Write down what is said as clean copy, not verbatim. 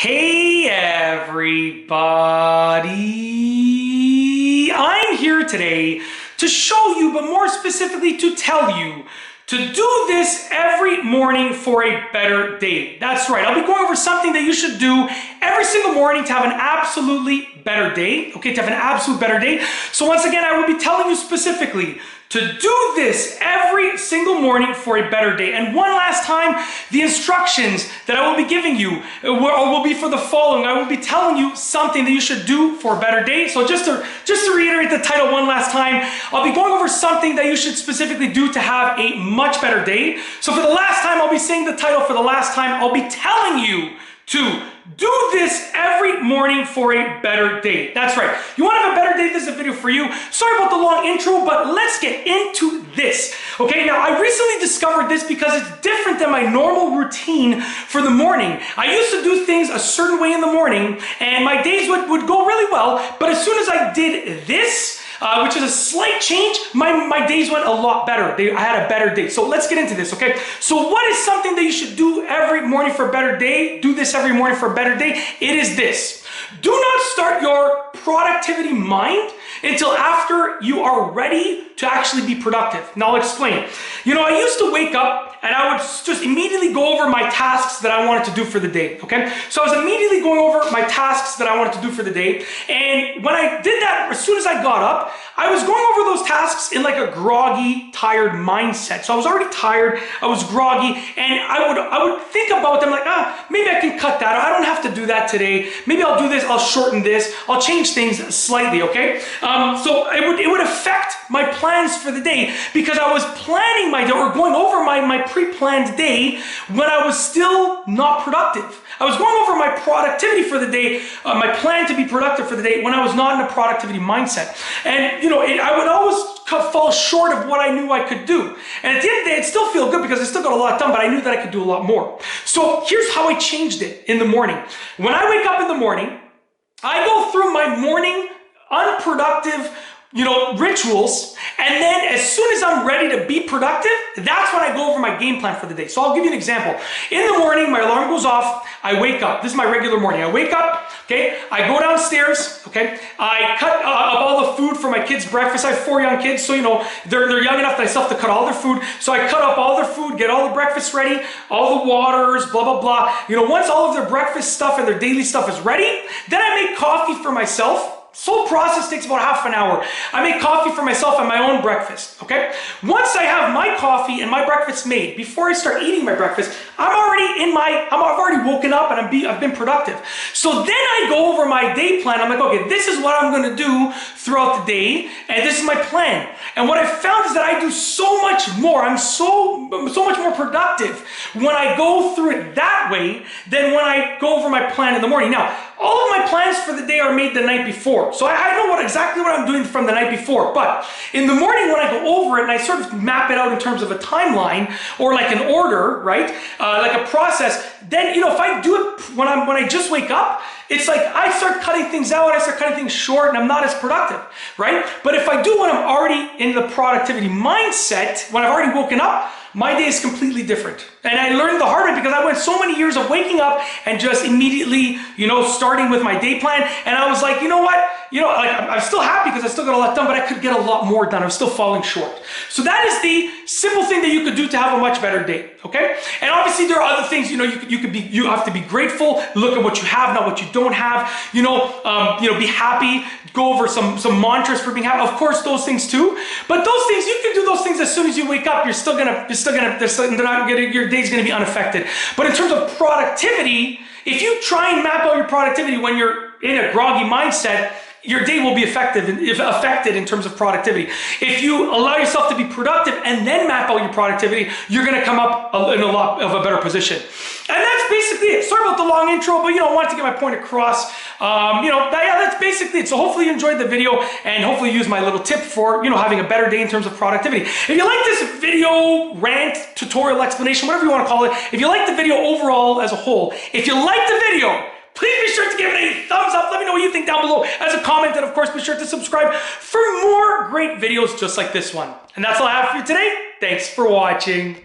Hey everybody! I'm here today to show you, but more specifically to tell you, to do this every morning for a better day. That's right, I'll be going over something that you should do every single morning to have an absolutely better day, okay, to have an absolute better day. So once again, I will be telling you specifically to do this every single morning for a better day. And one last time, the instructions that I will be giving you will be for the following. I will be telling you something that you should do for a better day. So just to reiterate the title one last time, I'll be going over something that you should specifically do to have a much better day. So for the last time, I'll be saying the title for the last time. I'll be telling you to do this every morning for a better day. That's right. You want to have a better day? This is a video for you. Sorry about the long intro, but let's get into this. Okay, now I recently discovered this because it's different than my normal routine for the morning. I used to do things a certain way in the morning and my days would go really well, but as soon as I did this, which is a slight change, my days went a lot better. I had a better day. So let's get into this, okay? So what is something that you should do every morning for a better day? Do this every morning for a better day. It is this. Do not start your productivity mind until after you are ready to actually be productive. Now I'll explain. You know, I used to wake up and I would just immediately go over my tasks that I wanted to do for the day, okay? So I was immediately going over my tasks that I wanted to do for the day. And when I did that, as soon as I got up, I was going over those tasks in like a groggy, tired mindset. So I was already tired, I was groggy, and I would think about them like, maybe I can cut that. I don't have to do that today. Maybe I'll do this, I'll shorten this, I'll change things slightly, okay? So it would affect my plans for the day because I was planning my day or going over my pre-planned day when I was still not productive. I was going over my productivity for the day, my plan to be productive for the day when I was not in a productivity mindset. And you know, I would always fall short of what I knew I could do. And at the end of the day, it still feel good because I still got a lot done, but I knew that I could do a lot more. So here's how I changed it in the morning. When I wake up in the morning, I go through my morning unproductive rituals, and then as soon as I'm ready to be productive, that's when I go over my game plan for the day. So I'll give you an example. In the morning, my alarm goes off, I wake up. This is my regular morning. I wake up, okay, I go downstairs, okay, I cut up all the food for my kids' breakfast. I have 4 young kids, so they're young enough that I still have to cut all their food. So I cut up all their food, get all the breakfast ready, all the waters, blah, blah, blah. Once all of their breakfast stuff and their daily stuff is ready, then I make coffee for myself. This whole process takes about half an hour. I make coffee for myself and my own breakfast, okay? Once I have my coffee and my breakfast made, before I start eating my breakfast, I've already woken up and I've been productive. So then I go over my day plan. I'm like, okay, this is what I'm gonna do throughout the day, and this is my plan. And what I've found is that I do so much more. I'm so much more productive when I go through it that way than when I go over my plan in the morning. Now, all of my plans for the day are made the night before. So I know exactly what I'm doing from the night before. But in the morning when I go over it and I sort of map it out in terms of a timeline or like an order, right? Like a process, then, if I do it when I just wake up, it's like I start cutting things out, I start cutting things short, and I'm not as productive, right? But if I do when I'm already in the productivity mindset, when I've already woken up, my day is completely different. And I learned the hard way because I went so many years of waking up and just immediately, starting with my day plan. And I was like, you know what? I'm still happy because I still got a lot done, but I could get a lot more done. I'm still falling short. So that is the simple thing that you could do to have a much better day, okay? And obviously there are other things, you have to be grateful, look at what you have, not what you don't have, be happy, go over some mantras for being happy. Of course, those things too. But those things, you can do those things as soon as you wake up. Your day's gonna be unaffected. But in terms of productivity, if you try and map out your productivity when you're in a groggy mindset, your day will be affected in terms of productivity. If you allow yourself to be productive and then map out your productivity, you're going to come up in a lot of a better position. And that's basically it. Sorry about the long intro, but I wanted to get my point across. That's basically it. So hopefully you enjoyed the video and hopefully you use my little tip for having a better day in terms of productivity. If you like this video, rant, tutorial, explanation, whatever you want to call it, if you like the video overall as a whole, if you like the video, please be sure to give it a thumbs up. Let me know what you think down below as a comment. And of course, be sure to subscribe for more great videos just like this one. And that's all I have for you today. Thanks for watching.